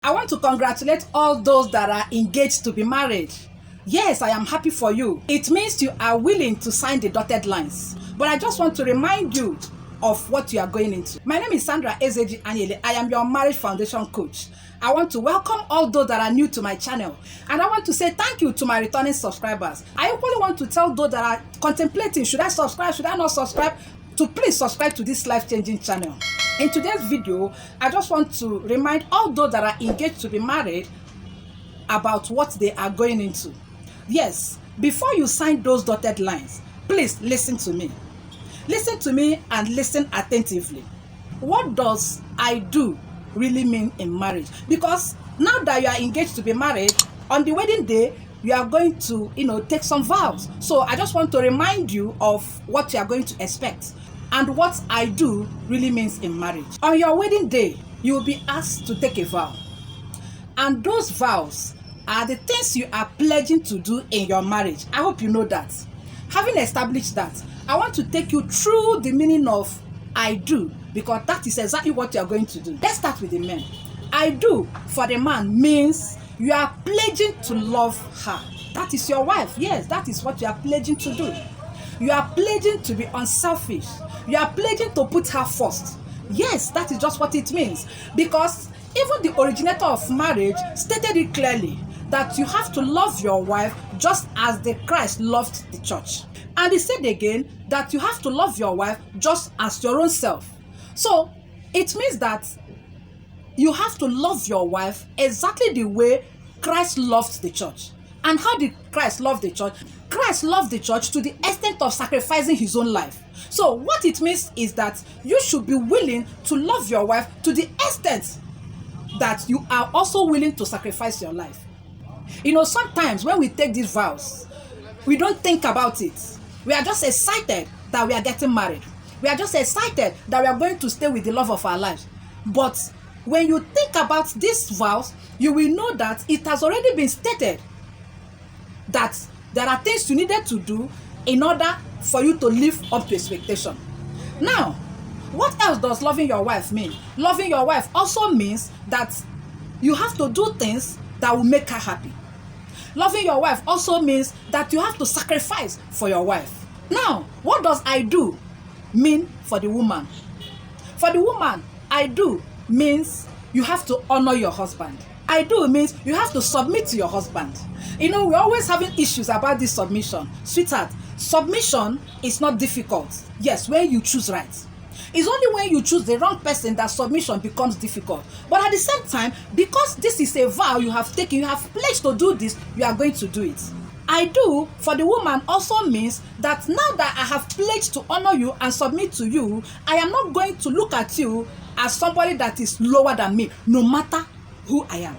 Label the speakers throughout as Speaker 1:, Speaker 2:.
Speaker 1: I want to congratulate all those that are engaged to be married. Yes, I am happy for you. It means you are willing to sign the dotted lines. But I just want to remind you of what you are going into. My name is Sandra Ezeji Anyaele. I am your marriage foundation coach. I want to welcome all those that are new to my channel. And I want to say thank you to my returning subscribers. I equally want to tell those that are contemplating, should I subscribe, should I not subscribe, to please subscribe to this life-changing channel. In today's video, I just want to remind all those that are engaged to be married about what they are going into. Yes, before you sign those dotted lines, please listen to me. Listen to me and listen attentively. What does I do really mean in marriage? Because now that you are engaged to be married, on the wedding day, you are going to, take some vows. So I just want to remind you of what you are going to expect and what I do really means in marriage. On your wedding day, you will be asked to take a vow. And those vows are the things you are pledging to do in your marriage. I hope you know that. Having established that, I want to take you through the meaning of I do, because that is exactly what you are going to do. Let's start with the men. I do for the man means you are pledging to love her. That is your wife. Yes, that is what you are pledging to do. You are pledging to be unselfish. You are pledging to put her first. Yes, that is just what it means. Because even the originator of marriage stated it clearly that you have to love your wife just as the Christ loved the church. And he said again that you have to love your wife just as your own self. So it means that you have to love your wife exactly the way Christ loved the church. And how did Christ love the church? Christ loved the church to the extent of sacrificing his own life. So what it means is that you should be willing to love your wife to the extent that you are also willing to sacrifice your life. Sometimes when we take these vows, we don't think about it. We are just excited that we are getting married. We are just excited that we are going to stay with the love of our lives. But when you think about these vows, you will know that it has already been stated that there are things you needed to do in order for you to live up to expectation. Now, what else does loving your wife mean? Loving your wife also means that you have to do things that will make her happy. Loving your wife also means that you have to sacrifice for your wife. Now, what does I do mean for the woman? For the woman, I do means you have to honor your husband. I do means you have to submit to your husband. We're always having issues about this submission. Sweetheart, submission is not difficult. Yes, when you choose right. It's only when you choose the wrong person that submission becomes difficult. But at the same time, because this is a vow you have taken, you have pledged to do this, you are going to do it. I do for the woman also means that now that I have pledged to honor you and submit to you, I am not going to look at you as somebody that is lower than me, no matter who I am,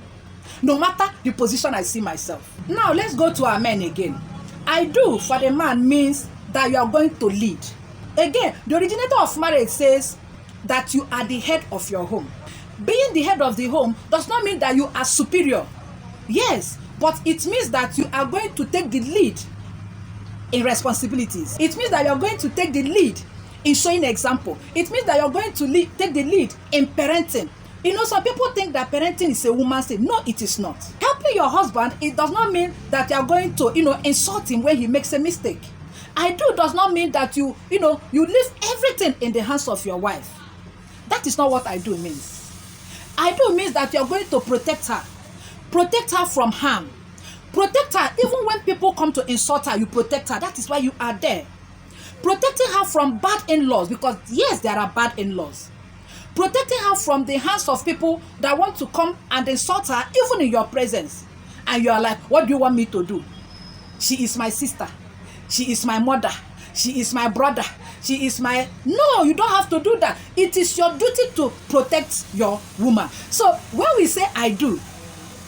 Speaker 1: no matter the position I see myself. Now let's go to our men again. I do for the man means that you are going to lead. Again, the originator of marriage says that you are the head of your home. Being the head of the home does not mean that you are superior. Yes, but it means that you are going to take the lead in responsibilities. It means that you are going to take the lead in showing example. It means that you are going to take the lead in parenting. Some people think that parenting is a woman's thing. No, it is not. Helping your husband, it does not mean that you are going to, insult him when he makes a mistake. I do does not mean that you leave everything in the hands of your wife. That is not what I do means. I do means that you are going to protect her. Protect her from harm. Protect her even when people come to insult her, you protect her. That is why you are there. Protecting her from bad in-laws, because yes, there are bad in-laws. Protecting her from the hands of people that want to come and insult her even in your presence. And you are like, what do you want me to do? She is my sister. She is my mother. She is my brother. She is my... No, you don't have to do that. It is your duty to protect your woman. So when we say I do,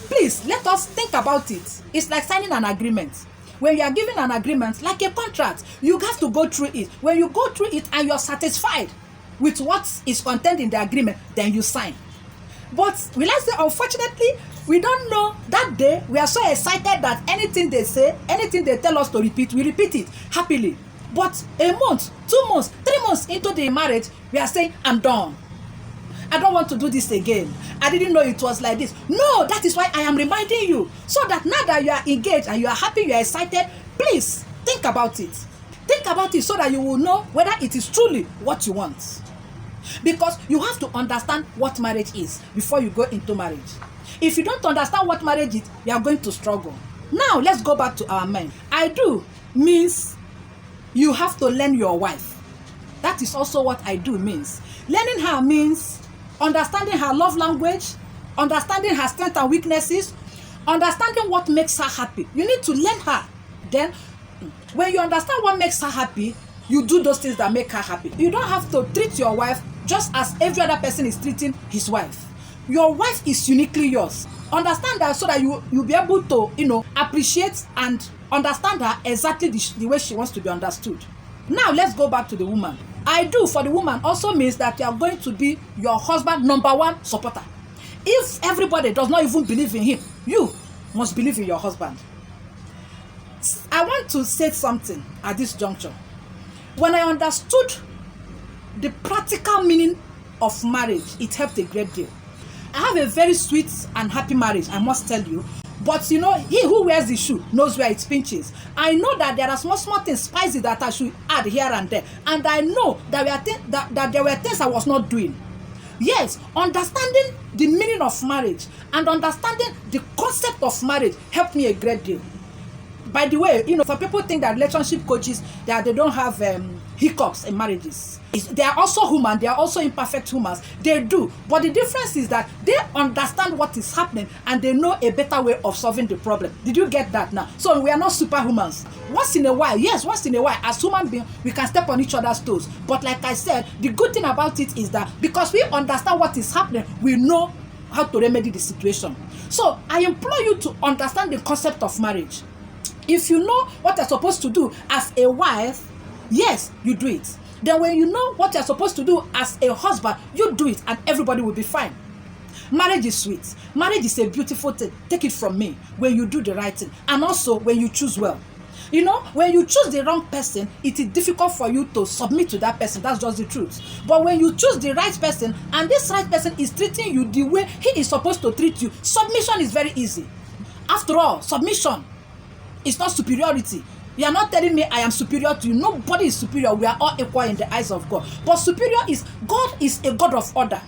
Speaker 1: please let us think about it. It's like signing an agreement. When you are giving an agreement, like a contract, you have to go through it. When you go through it and you're satisfied with what is contained in the agreement, then you sign. But will I say, unfortunately, we don't know that day. We are so excited that anything they say, anything they tell us to repeat, we repeat it happily. But a month, 2 months, 3 months into the marriage, we are saying, I'm done. I don't want to do this again. I didn't know it was like this. No, that is why I am reminding you. So that now that you are engaged and you are happy, you are excited, please think about it. Think about it so that you will know whether it is truly what you want. Because you have to understand what marriage is before you go into marriage. If you don't understand what marriage is, you are going to struggle. Now, let's go back to our men. I do means you have to learn your wife. That is also what I do means. Learning her means understanding her love language, understanding her strengths and weaknesses, understanding what makes her happy. You need to learn her. Then, when you understand what makes her happy, you do those things that make her happy. You don't have to treat your wife just as every other person is treating his wife. Your wife is uniquely yours. Understand that so that you'll be able to, appreciate and understand her exactly the way she wants to be understood. Now, let's go back to the woman. I do for the woman also means that you are going to be your husband's #1 supporter. If everybody does not even believe in him, you must believe in your husband. I want to say something at this juncture. When I understood the practical meaning of marriage, it helped a great deal. I have a very sweet and happy marriage, I must tell you. But he who wears the shoe knows where it pinches. I know that there are small things, spicy, that I should add here and there. And I know that there were things I was not doing. Yes, understanding the meaning of marriage and understanding the concept of marriage helped me a great deal. By the way, some people think that relationship coaches, that they don't have hiccups in marriages. They are also human. They are also imperfect humans. They do. But the difference is that they understand what is happening and they know a better way of solving the problem. Did you get that now? So we are not superhumans. Once in a while, as human beings, we can step on each other's toes. But like I said, the good thing about it is that because we understand what is happening, we know how to remedy the situation. So I implore you to understand the concept of marriage. If you know what you're supposed to do as a wife, yes, you do it. Then when you know what you're supposed to do as a husband, you do it and everybody will be fine. Marriage is sweet. Marriage is a beautiful thing. Take it from me. When you do the right thing. And also when you choose well. When you choose the wrong person, it is difficult for you to submit to that person. That's just the truth. But when you choose the right person and this right person is treating you the way he is supposed to treat you, submission is very easy. After all, submission is not superiority. You are not telling me I am superior to you. Nobody is superior. We are all equal in the eyes of God. But superior is, God is a God of order.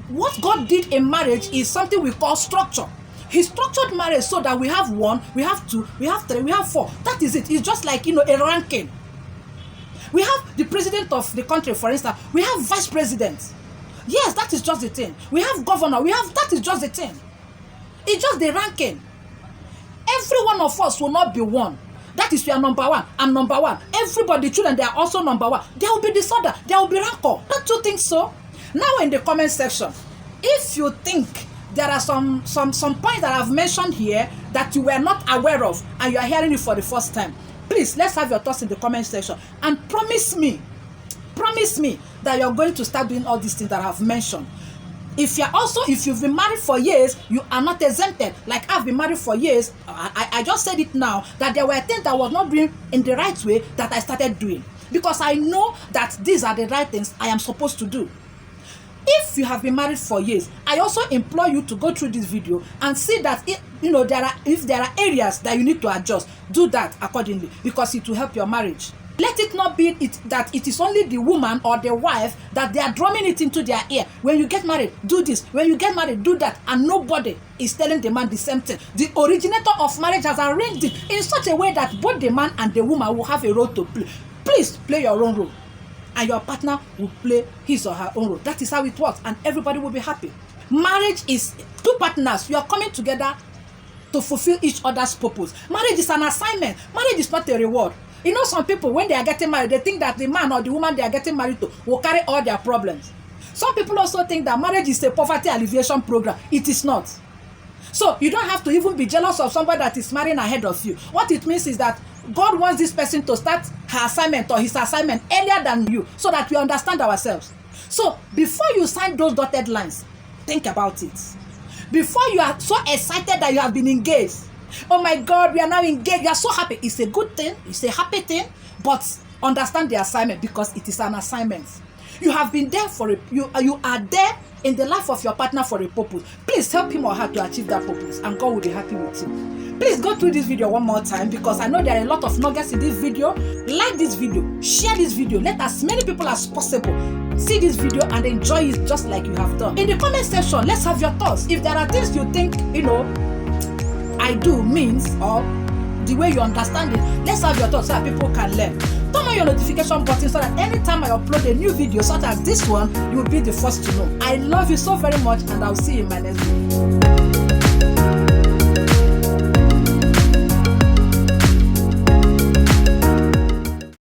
Speaker 1: What God did in marriage is something we call structure. He structured marriage so that we have 1, we have 2, we have 3, we have 4. That is it. It's just like, a ranking. We have the president of the country, for instance. We have vice president. Yes, that is just the thing. We have governor. That is just the thing. It's just the ranking. Every one of us will not be one. That is, we are #1. I'm #1. Everybody, children, they are also #1. There will be disorder. There will be rancor. Don't you think so? Now in the comment section, if you think there are some points that I've mentioned here that you were not aware of and you are hearing it for the first time, please, let's have your thoughts in the comment section. And promise me that you're going to start doing all these things that I've mentioned. If you've been married for years, you are not exempted. Like I've been married for years. I just said it now that there were things that I was not doing in the right way that I started doing. Because I know that these are the right things I am supposed to do. If you have been married for years, I also implore you to go through this video and see that if there are areas that you need to adjust, do that accordingly because it will help your marriage. Let it not be that it is only the woman or the wife that they are drumming it into their ear. When you get married, do this. When you get married, do that. And nobody is telling the man the same thing. The originator of marriage has arranged it in such a way that both the man and the woman will have a role to play. Please play your own role. And your partner will play his or her own role. That is how it works. And everybody will be happy. Marriage is 2 partners. You are coming together to fulfill each other's purpose. Marriage is an assignment. Marriage is not a reward. Some people, when they are getting married, they think that the man or the woman they are getting married to will carry all their problems. Some people also think that marriage is a poverty alleviation program. It is not. So you don't have to even be jealous of somebody that is marrying ahead of you. What it means is that God wants this person to start her assignment or his assignment earlier than you so that we understand ourselves. So before you sign those dotted lines, think about it. Before you are so excited that you have been engaged, oh my God, we are now engaged. You are so happy. It's a good thing. It's a happy thing. But understand the assignment because it is an assignment. You have been there for you are there in the life of your partner for a purpose. Please help him or her to achieve that purpose, and God will be happy with you. Please go through this video one more time, because I know there are a lot of nuggets in this video. Like this video, share this video, let as many people as possible see this video and enjoy it just like you have done. In the comment section, let's have your thoughts. If there are things you think, I do means, or the way you understand it, let's have your thoughts so that people can learn. Turn on your notification button so that anytime I upload a new video such as this one, you will be the first to know. I love you so very much, and I'll see you in my next video.